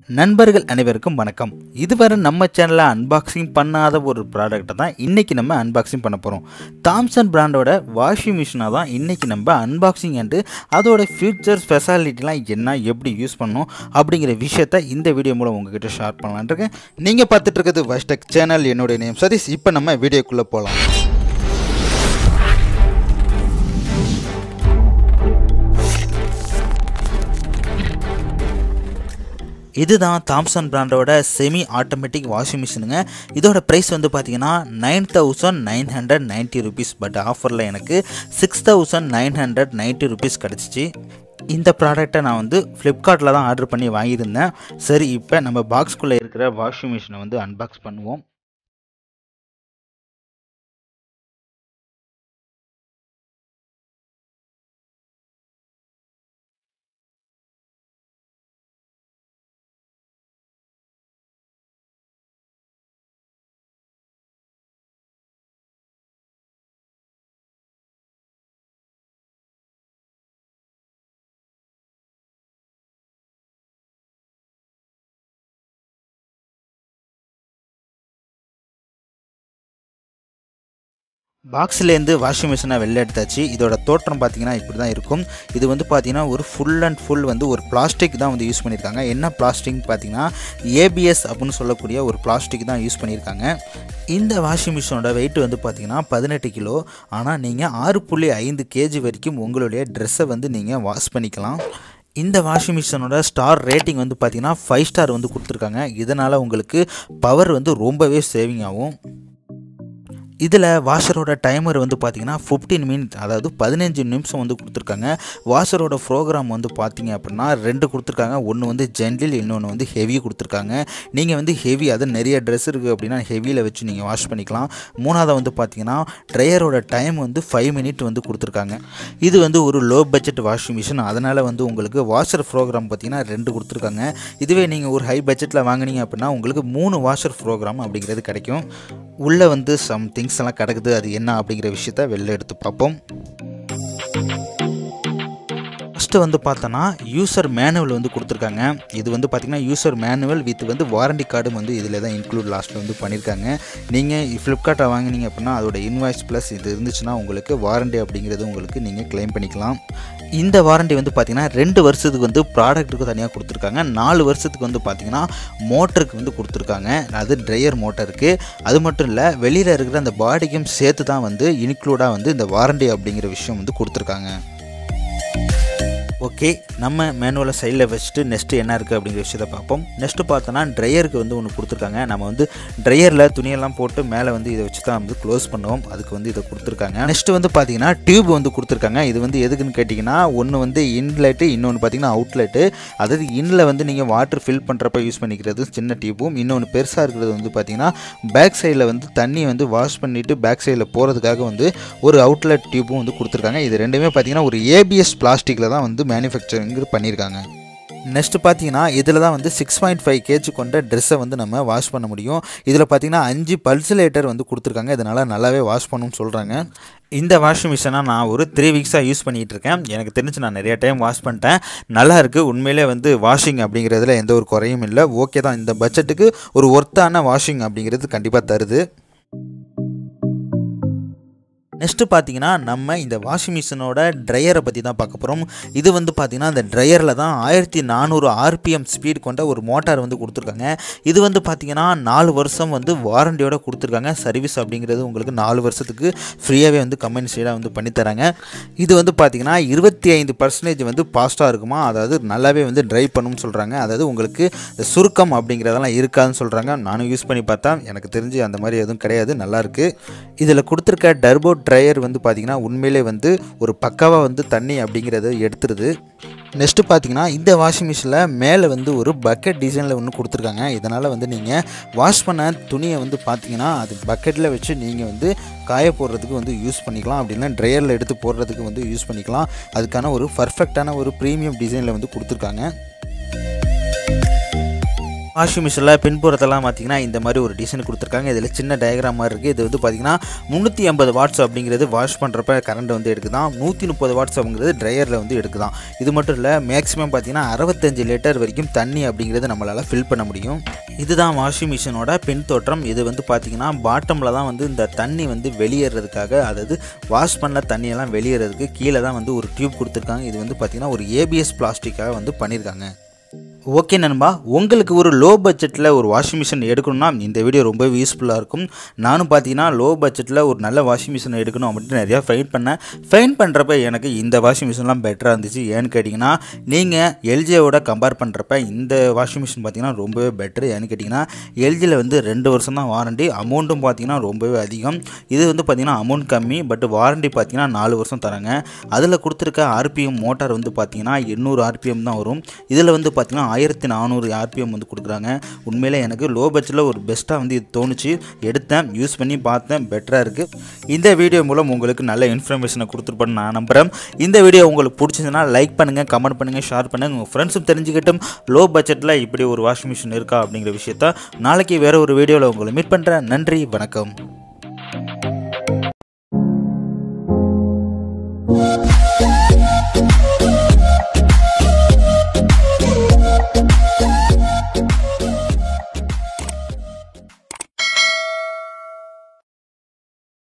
நண்பர்கள் அனைவருக்கும் வணக்கம். இதுவரை நம்ம சேனலில் அன்பாக்சிங் பண்ணாத ஒரு ப்ராடக்ட்டை தான் இன்றைக்கி நம்ம அன்பாக்சிங் பண்ண போகிறோம். தாம்சன் பிராண்டோட வாஷிங் மிஷினை தான் இன்றைக்கி நம்ம அன்பாக்சிங் அண்டு அதோட ஃபியூச்சர் ஸ்பெஷாலிட்டிலாம் என்ன, எப்படி யூஸ் பண்ணணும் அப்படிங்கிற விஷயத்தை இந்த வீடியோ மூலம் உங்ககிட்ட ஷேர் பண்ணலான்னு இருக்கேன். நீங்கள் பார்த்துட்டு இருக்கிறது வாஷ்டெக் சேனல். என்னுடைய நேம் சதீஷ். இப்போ நம்ம வீடியோக்குள்ளே போகலாம். இதுதான் தாம்சன் பிராண்டோட செமி ஆட்டோமேட்டிக் வாஷிங் மிஷினுங்க. இதோட ப்ரைஸ் வந்து பார்த்தீங்கன்னா 9,990 rupees. பட் ஆஃபரில் எனக்கு 6,990 rupees கிடச்சிச்சு. இந்த ப்ராடக்டை நான் வந்து ஃப்ளிப்கார்ட்டில் தான் ஆர்டர் பண்ணி வாங்கியிருந்தேன். சரி, இப்போ நம்ம பாக்ஸ்குள்ளே இருக்கிற வாஷிங் மிஷினை வந்து அன்பாக்ஸ் பண்ணுவோம். பாக்ஸ்லேருந்து வாஷிங் மிஷினை வெளில எடுத்தாச்சு. இதோட தோற்றம் பார்த்தீங்கன்னா இப்படி தான் இருக்கும். இது வந்து பார்த்தீங்கன்னா ஒரு ஃபுல் அண்ட் ஃபுல் வந்து ஒரு பிளாஸ்டிக் தான் வந்து யூஸ் பண்ணியிருக்காங்க. என்ன பிளாஸ்டிக் பார்த்தீங்கன்னா ஏபிஎஸ் அப்படின்னு சொல்லக்கூடிய ஒரு பிளாஸ்டிக் தான் யூஸ் பண்ணியிருக்காங்க. இந்த வாஷிங் மிஷினோட வெயிட் வந்து பார்த்தீங்கன்னா 18 கிலோ. ஆனால் நீங்கள் 6.5 kg வரைக்கும் உங்களுடைய ட்ரெஸ்ஸை வந்து நீங்கள் வாஷ் பண்ணிக்கலாம். இந்த வாஷிங் மிஷினோட ஸ்டார் ரேட்டிங் வந்து பார்த்தீங்கன்னா 5 ஸ்டார் வந்து கொடுத்துருக்காங்க. இதனால் உங்களுக்கு பவர் வந்து ரொம்பவே சேவிங் ஆகும். இதில் வாஷரோட டைமர் வந்து பார்த்திங்கன்னா 15 minutes, அதாவது 15 நிமிஷம் வந்து கொடுத்துருக்காங்க. வாஷரோட ப்ரோக்ராம் வந்து பார்த்திங்க அப்படின்னா 2 கொடுத்துருக்காங்க. ஒன்று வந்து ஜென்டில், இன்னொன்று வந்து ஹெவி கொடுத்துருக்காங்க. நீங்கள் வந்து ஹெவி, அது நிறைய ட்ரெஸ் இருக்குது அப்படின்னா ஹெவியில் வச்சு நீங்கள் வாஷ் பண்ணிக்கலாம். மூணாவது வந்து பார்த்திங்கன்னா ட்ரையரோட டைம் வந்து 5 minutes வந்து கொடுத்துருக்காங்க. இது வந்து ஒரு லோ பட்ஜெட் வாஷிங் மிஷின். அதனால் வந்து உங்களுக்கு வாஷர் ப்ரோக்ராம் பார்த்திங்கன்னா 2 கொடுத்துருக்காங்க. இதுவே நீங்கள் ஒரு ஹை பட்ஜெட்டில் வாங்கினீங்க அப்படின்னா உங்களுக்கு 3 வாஷர் ப்ரோக்ராம் அப்படிங்கிறது கிடைக்கும். உள்ளே வந்து சம்திங்ஸ் எல்லாம் கிடக்குது. அது என்ன அப்படிங்கிற விஷயத்த வெளில எடுத்து பார்ப்போம். ஃபஸ்ட்டு வந்து பார்த்தோன்னா யூசர் மேனுவல் வந்து கொடுத்துருக்காங்க. இது வந்து பார்த்திங்கன்னா யூசர் மேனுவல் வித் வந்து வாரண்டி கார்டும் வந்து இதில் தான் இன்க்ளூட் லாஸ்ட்டில் வந்து பண்ணியிருக்காங்க. நீங்கள் ஃப்ளிப்கார்ட்டை வாங்கினீங்க அப்படின்னா அதோட இன்வாய்ஸ் ப்ளஸ் இது இருந்துச்சுன்னா உங்களுக்கு வாரண்டி அப்படிங்கிறது உங்களுக்கு நீங்கள் கிளைம் பண்ணிக்கலாம். இந்த வாரண்டி வந்து பார்த்திங்கன்னா 2 வருஷத்துக்கு வந்து ப்ராடக்ட்டுக்கு தனியாக கொடுத்துருக்காங்க. 4 வருஷத்துக்கு வந்து பார்த்திங்கன்னா மோட்டருக்கு வந்து கொடுத்துருக்காங்க. அது ட்ரையர் மோட்டருக்கு. அது மட்டும் இல்லை, வெளியில் இருக்கிற அந்த பாடிக்கும் சேர்த்து தான் வந்து இன்க்ளூடாக வந்து இந்த வாரண்டி அப்படிங்கிற விஷயம் வந்து கொடுத்துருக்காங்க. ஓகே, நம்ம மேனுவலை சைடில் வச்சுட்டு நெக்ஸ்ட்டு என்ன இருக்குது அப்படிங்கிற விஷயத்தை பார்ப்போம். நெக்ஸ்ட்டு பார்த்தோன்னா ட்ரையருக்கு வந்து ஒன்று கொடுத்துருக்காங்க. நம்ம வந்து ட்ரையரில் துணியெல்லாம் போட்டு மேலே வந்து இதை வச்சு தான் வந்து க்ளோஸ் பண்ணுவோம். அதுக்கு வந்து இதை கொடுத்துருக்காங்க. நெக்ஸ்ட்டு வந்து பார்த்தீங்கன்னா டியூப் வந்து கொடுத்துருக்காங்க. இது வந்து எதுக்குன்னு கேட்டிங்கன்னா, ஒன்று வந்து இன்லெட்டு, இன்னொன்று பார்த்தீங்கன்னா அவுட்லெட்டு. அதாவது இன்னில் வந்து நீங்கள் வாட்டர் ஃபில் பண்ணுறப்ப யூஸ் பண்ணிக்கிறது சின்ன டியூப்பும், இன்னொன்று பெருசாக இருக்கிறது வந்து பார்த்திங்கன்னா பேக் சைடில் வந்து தண்ணி வந்து வாஷ் பண்ணிவிட்டு பேக் சைடில் போகிறதுக்காக வந்து ஒரு அவுட்லெட் டியூப்பும் வந்து கொடுத்துருக்காங்க. இது ரெண்டுமே பார்த்திங்கன்னா ஒரு ஏபிஎஸ் பிளாஸ்டிக்கில் தான் வந்து மேனுஃபேக்சரிங் பண்ணியிருக்காங்க. நெக்ஸ்ட்டு பார்த்தீங்கன்னா இதில் தான் வந்து 6.5 kg கொண்ட ட்ரெஸ்ஸை வந்து நம்ம வாஷ் பண்ண முடியும். இதில் பார்த்தீங்கன்னா 5 பல்சுலேட்டர் வந்து கொடுத்துருக்காங்க. இதனால் நல்லாவே வாஷ் பண்ணணும்னு சொல்கிறாங்க. இந்த வாஷிங் மிஷினை நான் ஒரு 3 வீக்ஸாக யூஸ் பண்ணிகிட்டு இருக்கேன். எனக்கு தெரிஞ்சு நான் நிறைய டைம் வாஷ் பண்ணிட்டேன். நல்லா இருக்குது. உண்மையிலே வந்து வாஷிங் அப்படிங்கிறதுல எந்த ஒரு குறையும் இல்லை. ஓகே தான். இந்த பட்ஜெட்டுக்கு ஒரு ஒர்த்தான வாஷிங் அப்படிங்கிறது கண்டிப்பாக தருது. நெக்ஸ்ட்டு பார்த்தீங்கன்னா நம்ம இந்த வாஷிங் மிஷினோட ட்ரையரை பற்றி தான் பார்க்க போகிறோம். இது வந்து பார்த்திங்கன்னா இந்த ட்ரையரில் தான் 1400 RPM ஸ்பீட் கொண்ட ஒரு மோட்டார் வந்து கொடுத்துருக்காங்க. இது வந்து பார்த்திங்கன்னா 4 வருஷம் வந்து வாரண்டியோடு கொடுத்துருக்காங்க. சர்வீஸ் அப்படிங்கிறது உங்களுக்கு 4 வருஷத்துக்கு ஃப்ரீயாகவே வந்து கம்பெனி சைடாக வந்து பண்ணித்தராங்க. இது வந்து பார்த்திங்கன்னா 25% வந்து ஃபாஸ்ட்டாக இருக்குமா, அதாவது நல்லாவே வந்து ட்ரைவ் பண்ணணும்னு சொல்கிறாங்க. அதாவது உங்களுக்கு இந்த சுருக்கம் அப்படிங்கிறதெல்லாம் இருக்காதுன்னு சொல்கிறாங்க. நானும் யூஸ் பண்ணி பார்த்தேன். எனக்கு தெரிஞ்சு அந்த மாதிரி எதுவும் கிடையாது. நல்லாயிருக்கு. இதில் கொடுத்துருக்க டர்போ ட்ரையர் வந்து பார்த்திங்கன்னா உண்மையிலே வந்து ஒரு பக்காவாக வந்து தண்ணி அப்படிங்கிறத எடுத்துருது. நெக்ஸ்ட்டு பார்த்தீங்கன்னா இந்த வாஷிங் மிஷினில் மேலே வந்து ஒரு பக்கெட் டிசைனில் ஒன்று கொடுத்துருக்காங்க. இதனால் வந்து நீங்கள் வாஷ் பண்ண துணியை வந்து பார்த்தீங்கன்னா அது பக்கெட்டில் வச்சு நீங்கள் வந்து காய போடுறதுக்கு வந்து யூஸ் பண்ணிக்கலாம். அப்படின்னா ட்ரையரில் எடுத்து போடுறதுக்கு வந்து யூஸ் பண்ணிக்கலாம். அதுக்கான ஒரு பர்ஃபெக்டான ஒரு ப்ரீமியம் டிசைனில் வந்து கொடுத்துருக்காங்க. வாஷிங் மிஷினில் பின்புறத்தெல்லாம் பார்த்தீங்கன்னா இந்த மாதிரி ஒரு டிசைன் கொடுத்துருக்காங்க. இதில் சின்ன டயக்ராம் மாதிரி இருக்குது. இது வந்து பார்த்தீங்கன்னா 350 வாட்ஸ் அப்படிங்கிறது வாஷ் பண்ணுறப்ப கரண்ட் வந்து எடுக்குதான். 130 வாட்ஸ் அப்படிங்கிறது ட்ரையரில் வந்து எடுக்குதான். இது மட்டும் இல்லை, மேக்ஸிமம் பார்த்தீங்கன்னா 65 லிட்டர் வரைக்கும் தண்ணி அப்படிங்கிறது நம்மளால் ஃபில் பண்ண முடியும். இதுதான் வாஷிங் மிஷினோட பின் தோற்றம். இது வந்து பார்த்தீங்கன்னா பாட்டமில் தான் வந்து இந்த தண்ணி வந்து வெளியேறதுக்காக, அதாவது வாஷ் பண்ண தண்ணியெல்லாம் வெளியேறதுக்கு கீழே தான் வந்து ஒரு டியூப் கொடுத்துருக்காங்க. இது வந்து பார்த்தீங்கன்னா ஒரு ஏபிஎஸ் பிளாஸ்டிக்காக வந்து பண்ணியிருக்காங்க. ஓகே நண்பா, உங்களுக்கு ஒரு லோ பட்ஜெட்டில் ஒரு வாஷிங் மிஷின் எடுக்கணும்னா இந்த வீடியோ ரொம்பவே யூஸ்ஃபுல்லாக இருக்கும். நானும் பார்த்தீங்கன்னா லோ பட்ஜெட்டில் ஒரு நல்ல வாஷிங் மிஷின் எடுக்கணும் அப்படின்ட்டு நிறையா ஃபைன் பண்ணுறப்ப எனக்கு இந்த வாஷிங் மிஷின்லாம் பெட்டராக இருந்துச்சு. ஏன்னு கேட்டிங்கன்னா, நீங்கள் எல்ஜியோட கம்பேர் பண்ணுறப்ப இந்த வாஷிங் மிஷின் பார்த்தீங்கன்னா ரொம்பவே பெட்ரு. ஏன்னு கேட்டிங்கன்னா, எல்ஜியில் வந்து 2 வருஷம் தான் வாரண்டி, அமௌண்ட்டும் பார்த்தீங்கன்னா ரொம்பவே அதிகம். இது வந்து பார்த்தீங்கன்னா அமௌண்ட் கம்மி, பட் வாரண்டி பார்த்தீங்கன்னா 4 வருஷம் தராங்க. அதில் கொடுத்துருக்க ஆர்பிஎம் மோட்டார் வந்து பார்த்தீங்கன்னா 800 ஆர்பிஎம் தான் வரும். இதில் வந்து பார்த்தீங்கன்னா 1400 ஆர்பிஎம் வந்து கொடுக்குறாங்க. உண்மையிலே எனக்கு லோ பட்ஜெட்டில் ஒரு பெஸ்ட்டாக வந்து இது தோணுச்சு. எடுத்தேன், யூஸ் பண்ணி பார்த்தேன், பெட்டராக இருக்குது. இந்த வீடியோ மூலம் உங்களுக்கு நல்ல இன்ஃபர்மேஷனை கொடுத்துருப்பேன்னு நான் நம்புகிறேன். இந்த வீடியோ உங்களுக்கு பிடிச்சிருந்ததுன்னா லைக் பண்ணுங்கள், கமெண்ட் பண்ணுங்கள், ஷேர் பண்ணுங்கள். உங்கள் ஃப்ரெண்ட்ஸும் தெரிஞ்சுக்கிட்டும் லோ பட்ஜெட்டில் இப்படி ஒரு வாஷிங் மிஷின் இருக்கா அப்படிங்கிற விஷயத்த நாளைக்கு வேறு ஒரு வீடியோவில் உங்களை மீட் பண்ணுறேன். நன்றி, வணக்கம்.